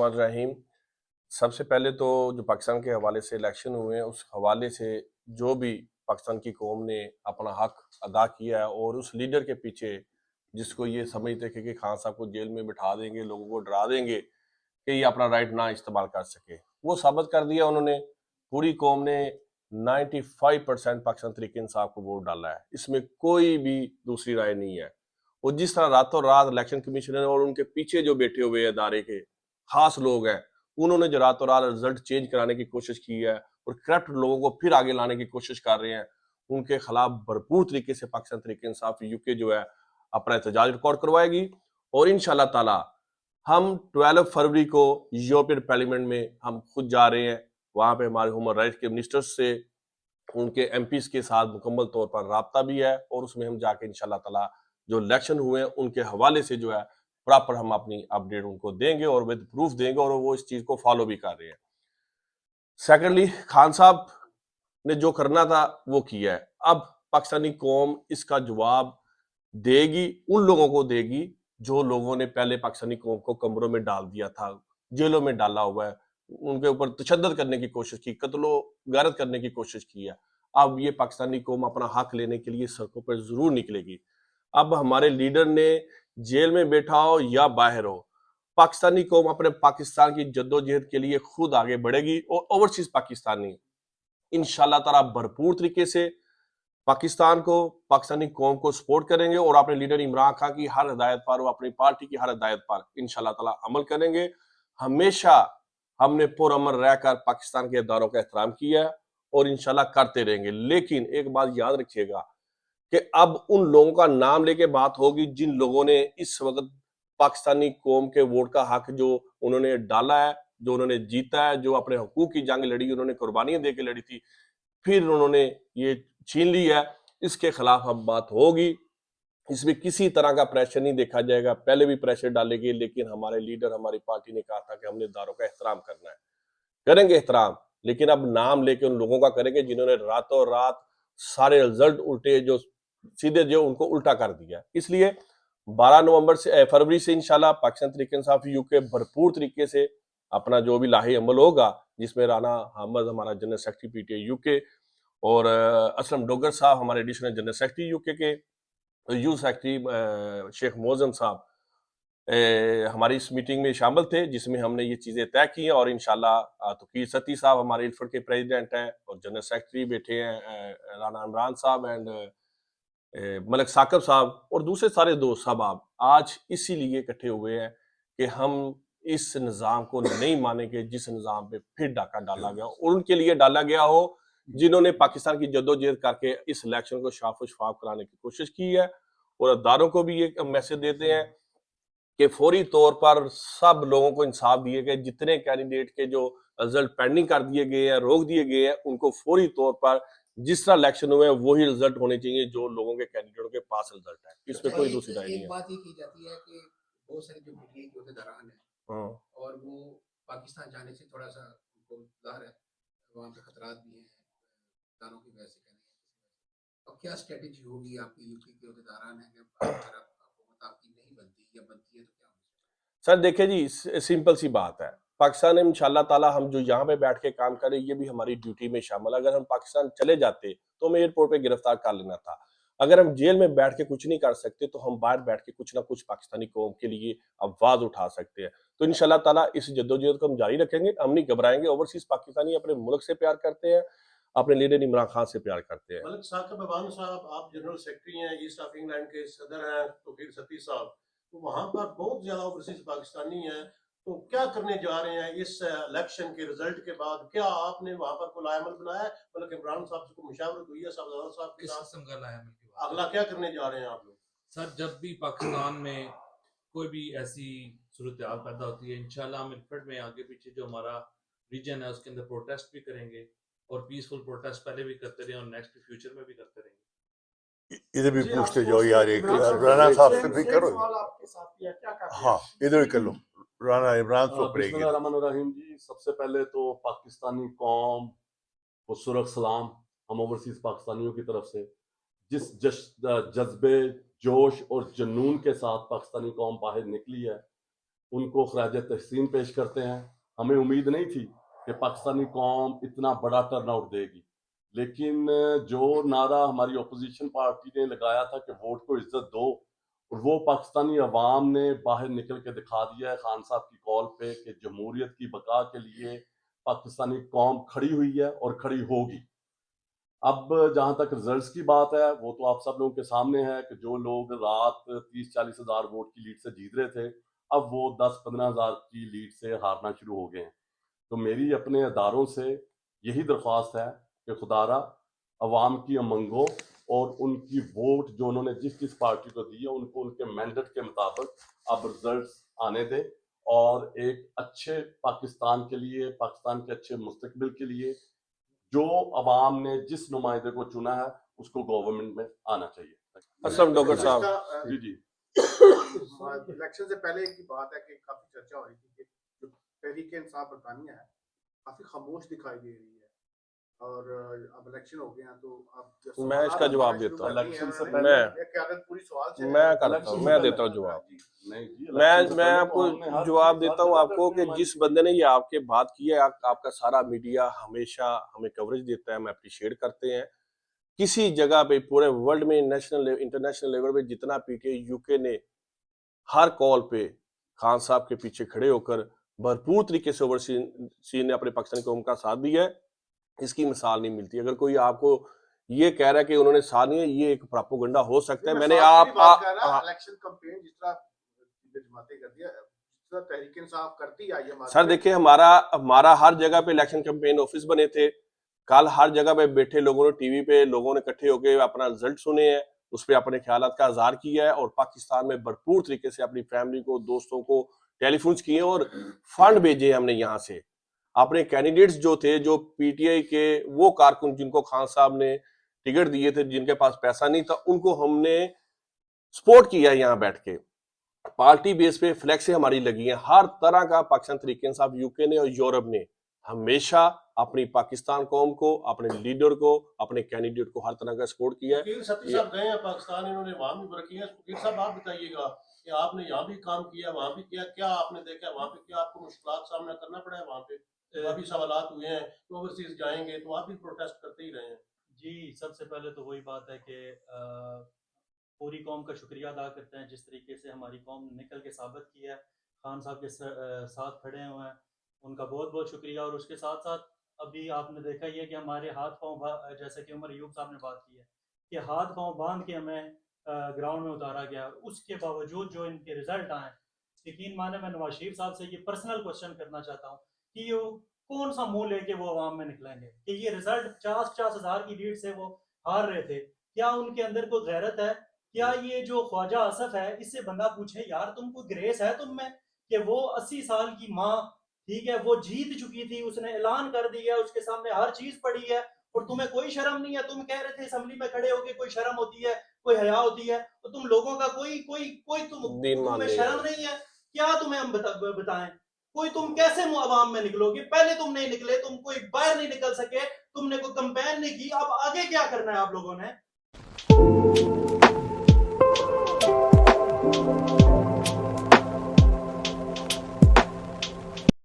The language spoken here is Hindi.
रहीम। सबसे पहले तो जो पाकिस्तान के हवाले से इलेक्शन हुए हैं उस हवाले से जो भी पाकिस्तान की कौम ने अपना हक अदा किया है और उस लीडर के पीछे जिसको ये समझते थे कि खान साहब को जेल में बिठा देंगे, लोगों को डरा देंगे कि ये अपना राइट ना इस्तेमाल कर सके, वो साबित कर दिया उन्होंने। पूरी कौम ने 95% पाकिस्तान तरीके इंसाफ को वोट डाला है, इसमें कोई भी दूसरी राय नहीं है। वो जिस तरह रातों रात इलेक्शन कमीशनर और उनके पीछे जो बैठे हुए अदारे के खास लोग हैं, उन्होंने जो रातों रात रिजल्ट चेंज कराने की कोशिश की है और करप्ट लोगों को फिर आगे लाने की कोशिश कर रहे हैं, उनके खिलाफ भरपूर तरीके से पाकिस्तान तरीके इंसाफ यूके जो है अपना एहतजाज रिकॉर्ड करवाएगी। और इंशाल्लाह ताला हम 12 फरवरी को यूरोपियन पार्लियामेंट में हम खुद जा रहे हैं। वहां पे हमारे ह्यूमन राइट्स के मिनिस्टर्स से, उनके एमपीज के साथ मुकम्मल तौर पर राब्ता भी है और उसमें हम जाके इंशाल्लाह ताला जो इलेक्शन हुए हैं उनके हवाले से जो है प्रॉपर हम अपनी अपडेट उनको देंगे और विद प्रूफ देंगे और वो इस चीज को फॉलो भी कर रहे हैं। सेकेंडली, खान साहब ने जो करना था वो किया है। अब पाकिस्तानी कौम इसका जवाब देगी, उन लोगों को देगी जो लोगों ने पहले पाकिस्तानी कौम को कमरों में डाल दिया था, जेलों में डाला हुआ है, उनके ऊपर तशद्दुद करने की कोशिश की, कत्लो गारत करने की कोशिश की है। अब ये पाकिस्तानी कौम अपना हक लेने के लिए सड़कों पर जरूर निकलेगी। अब हमारे लीडर ने जेल में बैठा हो या बाहर हो, पाकिस्तानी कौम अपने पाकिस्तान की जद्दोजहद के लिए खुद आगे बढ़ेगी और ओवरसीज पाकिस्तानी इंशाल्लाह ताला भरपूर तरीके से पाकिस्तान को, पाकिस्तानी कौम को सपोर्ट करेंगे और अपने लीडर इमरान खान की हर हिदायत पर और अपनी पार्टी की हर हिदायत पर इंशाल्लाह ताला अमल करेंगे। हमेशा हमने पुरअमन रहकर पाकिस्तान के इदारों का एहतराम किया है और इंशाल्लाह करते रहेंगे। लेकिन एक बात याद रखिएगा कि अब उन लोगों का नाम लेके बात होगी जिन लोगों ने इस वक्त पाकिस्तानी कौम के वोट का हक जो उन्होंने डाला है, जो उन्होंने जीता है, जो अपने हकूक की जंग लड़ी, उन्होंने कुर्बानियां देके लड़ी थी, फिर उन्होंने ये छीन ली है। इसके खिलाफ अब बात होगी। इसमें किसी तरह का प्रेशर नहीं देखा जाएगा, पहले भी प्रेशर डालेगी, लेकिन हमारे लीडर, हमारी पार्टी ने कहा था कि हमने इदारों का एहतराम करना है, करेंगे एहतराम। लेकिन अब नाम लेके उन लोगों का करेंगे जिन्होंने रातों रात सारे रिजल्ट उल्टे, जो सीधे जो उनको उल्टा कर दिया। इसलिए 12 नवंबर से फरवरी से इंशाल्लाह पाकिस्तान तरीके इंसाफ यूके भरपूर तरीके से अपना जो भी लाही अमल होगा, जिसमें राना अहमद हमारा जनरल सेक्रेटरी पीटीआई यूके और असलम डोगर साहब हमारे एडिशनल जनरल सेक्रेटरी यूके के, यूथ सेक्रेटरी शेख मोजम साहब हमारी इस मीटिंग में शामिल थे, जिसमें हमने ये चीजें तय की हैं। और इंशाल्लाह तोकीर सती साहब हमारे इल्फर्ड के प्रेसिडेंट हैं और जनरल सेक्रेटरी बैठे हैं राना इमरान साहब एंड मलिक साकिब साहब और दूसरे सारे दोस्त साहब आप आज इसीलिए इकट्ठे हुए हैं कि हम इस निज़ाम को नहीं मानेंगे जिस निज़ाम पे फिर डाका डाला गया और उनके लिए डाला गया हो जिन्होंने पाकिस्तान की जद्दोजहद करके इस इलेक्शन को शाफो शफाफ कराने की कोशिश की है। और अदारों को भी ये मैसेज देते हैं कि फौरी तौर पर सब लोगों को इंसाफ दिए गए, जितने कैंडिडेट के जो रिजल्ट पेंडिंग कर दिए गए हैं, रोक दिए गए हैं, उनको फौरी तौर पर जिस तरह इलेक्शन हुए हैं वही रिजल्ट होने चाहिए जो लोगों के कैंडिडेटों के पास रिजल्ट है। इसमें अच्छा, कोई एक दूसरी राय नहीं एक है। बात ये की जाती है कि बहुत सारे जो पीटीआई के अहदेदारान हैं हाँ। और वो पाकिस्तान जाने से थोड़ा-सा उनको डर है, वहाँ पे खतरात भी हैं, दानों की वजह से कह लें। अब क्या स्ट्रैटेजी होगी आपकी यूपी के अहदेदारान हैं कि अगर हुकूमत आपकी नहीं बनती या बनती है तो क्या होना चाहिए? सर देखिए जी, सिंपल सी बात है। पाकिस्तान में इंशाल्लाह ताला हम जो यहाँ पे बैठ के काम करें ये भी हमारी ड्यूटी में शामिल है। अगर हम पाकिस्तान चले जाते तो हमें एयरपोर्ट पे गिरफ्तार कर लेना था। अगर हम जेल में बैठ के कुछ नहीं कर सकते तो हम बाहर बैठ के कुछ ना कुछ पाकिस्तानी कौम के लिए आवाज उठा सकते हैं। तो इंशाल्लाह ताला इस जद्दोजहद को हम जारी रखेंगे, हम नहीं घबराएंगे। ओवरसीज पाकिस्तानी अपने मुल्क से प्यार करते हैं, अपने लीडर इमरान खान से प्यार करते हैं। मलिक साकिब अबान साहब, आप जनरल सेक्रेटरी हैं, ईस्ट ऑफ इंग्लैंड के सदर हैं, तौकीर सती साहब, तो वहाँ पर बहुत ज्यादा ओवरसीज पाकिस्तानी हैं, तो क्या करने जा रहे हैं इस इलेक्शन के रिजल्ट के बाद? क्या आपने वहाँ पर कोई लाएमल बनाया है? मतलब इमरान साहब से कोई मुशावरत हुई है साहब के किस साथ? किस्म का लाएमल की बात? अगला क्या करने जा रहे हैं आप लोग? सर, जब भी पाकिस्तान में कोई भी ऐसी सूरत हाल पैदा होती है, इंशाल्लाह हम इनफेड में आगे पीछे जो हमारा रीजन है उसके अंदर प्रोटेस्ट भी करेंगे और पीसफुल प्रोटेस्ट पहले भी करते रहे और नेक्स्ट फ्यूचर में भी करते रहेंगे। इधर भी जी, पूछते आप जाओ यार, एक इमरान साहब राणा साहब से सेम भी सेम करो। सवाल आपके साथ किया, क्या कर रहे हैं? हाँ, इधर भी कर लो। राणा इमरान तो पड़ेगी। बिस्मिल्लाहिर्रहमानिर्रहीम जी, सबसे पहले तो पाकिस्तानी कौम को सुरख सलाम। हम ओवरसीज पाकिस्तानियों की तरफ से जिस जज्बे, जोश और जुनून के साथ पाकिस्तानी कौम बाहर निकली है, उनको खराज तहसीन पेश करते हैं। हमें उम्मीद नहीं थी कि पाकिस्तानी कौम इतना बड़ा टर्नआउट देगी, लेकिन जो नारा हमारी अपोजिशन पार्टी ने लगाया था कि वोट को इज्जत दो, और वो पाकिस्तानी अवाम ने बाहर निकल के दिखा दिया है खान साहब की कॉल पे कि जमहूरियत की बका के लिए पाकिस्तानी कौम खड़ी हुई है और खड़ी होगी। अब जहां तक रिजल्ट्स की बात है, वो तो आप सब लोगों के सामने है कि जो लोग रात 30-40 हज़ार वोट की लीड से जीत रहे थे, अब वो 10-15 हज़ार की लीड से हारना शुरू हो गए हैं। तो मेरी अपने अदारों से यही दरख्वास्त है कि खुदारा अवाम की अमंगो और उनकी वोट जो उन्होंने जिस जिस पार्टी को दी है, उनको उनके मैंडेट के मुताबिक अब रिजल्ट्स आने दें और एक अच्छे पाकिस्तान के लिए, पाकिस्तान के अच्छे मुस्तकबिल के लिए जो अवाम ने जिस नुमाइंदे को चुना है उसको गवर्नमेंट में आना चाहिए। असलम डॉक्टर साहब। जी जी। इलेक्शन से पहले की बात है कि काफी चर्चा हो रही थी कि जो तहरीक इंसाफ बरतानिया है काफी खामोश दिखाई दे रही है, और अब इलेक्शन हो गए हैं तो अब मैं इसका जवाब देता हूँ। इलेक्शन से पहले पूरी सवाल मैं देता हूँ जवाब। नहीं जी, मैं इलेक्शन से मैं पहले आपको तो हमने हर जवाब चीज़ देता हर हूँ जगह आपको पे कि जिस बंदे ने ये आपके बात की है, आपका सारा मीडिया हमेशा हमें कवरेज देता है, हम अप्रिशिएट करते हैं। किसी जगह पे पूरे वर्ल्ड में नेशनल इंटरनेशनल लेवल पे जितना पीटीआई यूके ने हर कॉल पे खान साहब के पीछे खड़े होकर भरपूर तरीके से ओवरसीज ने अपने पाकिस्तानी कौम का साथ दिया है, इसकी मिसाल नहीं मिलती। अगर कोई आपको ये कह रहा है कि उन्होंने साथ नहीं है, ये एक प्रोपेगेंडा हो सकता है। मैंने इलेक्शन कैंपेन जिस तरह जमातें करती है, जिस तरह तहरीक इंसाफ करती आई है। सर देखिए, हमारा हर जगह पे इलेक्शन कैंपेन ऑफिस बने थे। कल हर जगह पे बैठे लोगों ने टीवी पे लोगों ने इकट्ठे होकर अपना रिजल्ट सुने हैं, उस पर अपने ख्यालात का इजहार किया है और पाकिस्तान में भरपूर तरीके से अपनी फैमिली को, दोस्तों को टेलीफोन किए और फंड भेजे हमने यहाँ से। अपने कैंडिडेट्स जो थे, जो पीटीआई के वो कारकुन जिनको खान साहब ने टिकट दिए थे, जिनके पास पैसा नहीं था, उनको हमने सपोर्ट किया यहाँ बैठ के। पार्टी बेस पे फ्लैक्स हमारी लगी है हर तरह का। पाकिस्तान तरीके इंसाफ यूके ने और यूरोप ने हमेशा अपनी पाकिस्तान कौम को, अपने लीडर को, अपने कैंडिडेट को हर तरह का सपोर्ट किया है। वकील सती साहब गए हैं पाकिस्तान, इन्होंने वहां भी वर्क किया है। वकील साहब आप बताइएगा कि आपने यहाँ भी काम किया, वहां भी किया, क्या आपने देखा वहां पे, क्या आपको मुश्किलात सामना करना पड़ा है वहां पे? अभी सवालात हुए हैं तो ओवरसीज जाएंगे तो आप भी प्रोटेस्ट करते ही रहे हैं। जी, सबसे पहले तो वही बात है कि पूरी कौम का शुक्रिया अदा करते हैं जिस तरीके से हमारी कौम ने निकल के साबित किया है, खान साहब के साथ खड़े हुए हैं, उनका बहुत बहुत शुक्रिया। और उसके साथ साथ अभी आपने देखा ही है कि हमारे हाथ पांव, जैसे कि उमर अयूब साहब ने बात की है कि हाथ पांव बांध के हमें ग्राउंड में उतारा गया। उसके बावजूद जो इनके रिजल्ट आए, यकीन माने मैं नवाज शरीफ साहब से ये पर्सनल क्वेश्चन करना चाहता हूँ कि ये कौन सा मुंह लेके वो अवाम में निकलेंगे कि ये रिजल्ट 50-50 हज़ार की लीड से वो हार रहे थे। क्या उनके अंदर कोई गैरत है? क्या ये जो ख्वाजा असफ है, इससे बंदा पूछे यार तुम कोई ग्रेस है तुम में कि वो 80 साल की माँ, ठीक है, वो जीत चुकी थी, उसने ऐलान कर दिया, उसके सामने हर चीज पड़ी है और तुम्हें कोई शर्म नहीं है। तुम कह रहे थे असेंबली में खड़े होके कोई शर्म होती है, कोई हया होती है, तो तुम लोगों का तुम्हें शर्म नहीं है? क्या तुम्हें हम बताएं? कोई तुम कैसे अवाम में निकलोगे? पहले तुम नहीं निकले, तुम कोई बाहर नहीं निकल सके, तुमने कोई कैंपेन नहीं की, अब आगे क्या करना है आप लोगों ने?